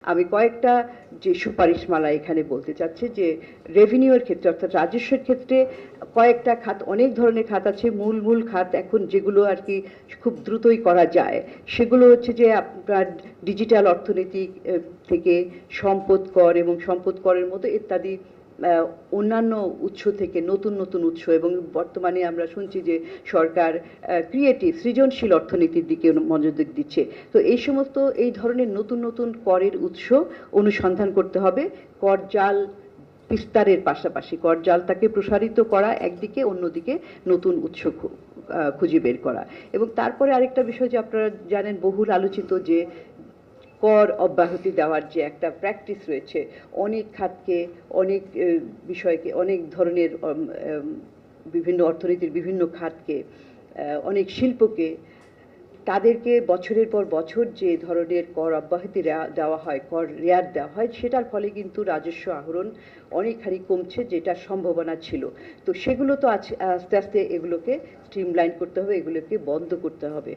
আমি কয়েকটা যে সুপারিশমালা এখানে বলতে চাচ্ছি যে রেভিনিউয়ের ক্ষেত্রে অর্থাৎ রাজস্বের ক্ষেত্রে কয়েকটা খাত, অনেক ধরনের খাত আছে। মূল মূল খাত এখন যেগুলো আর কি খুব দ্রুতই করা যায় সেগুলো হচ্ছে যে আপনার ডিজিটাল অর্থনীতি থেকে সম্পদ কর এবং সম্পদ করের মতো ইত্যাদি অন্যান্য উৎস থেকে নতুন নতুন উৎস, এবং বর্তমানে আমরা শুনছি যে সরকার ক্রিয়েটিভ সৃজনশীল অর্থনীতির দিকে মনোযোগ দিচ্ছে। তো এই সমস্ত এই ধরনের নতুন নতুন করের উৎস অনুসন্ধান করতে হবে। কর জাল বিস্তারের পাশাপাশি কর জালটাকে প্রসারিত করা একদিকে, অন্যদিকে নতুন উৎস খুঁজে বের করা। এবং তারপরে আরেকটা বিষয় যে আপনারা জানেন বহুল আলোচিত যে কর অব্যাহতি দেওয়ার যে একটা প্র্যাকটিস রয়েছে, অনেক খাতকে, অনেক বিষয়কে, অনেক ধরনের বিভিন্ন অর্থনীতির বিভিন্ন খাতকে, অনেক শিল্পকে, তাদেরকে বছরের পর বছর যে ধরনের কর অব্যাহতি দেওয়া হয়, কর রেয়াত দেওয়া হয়, সেটার ফলে কিন্তু রাজস্ব আহরণ অনেকখানি কমছে, যেটার সম্ভাবনা ছিল। তো সেগুলো তো আস্তে আস্তে এগুলোকে স্ট্রিমলাইন করতে হবে, এগুলোকে বন্ধ করতে হবে।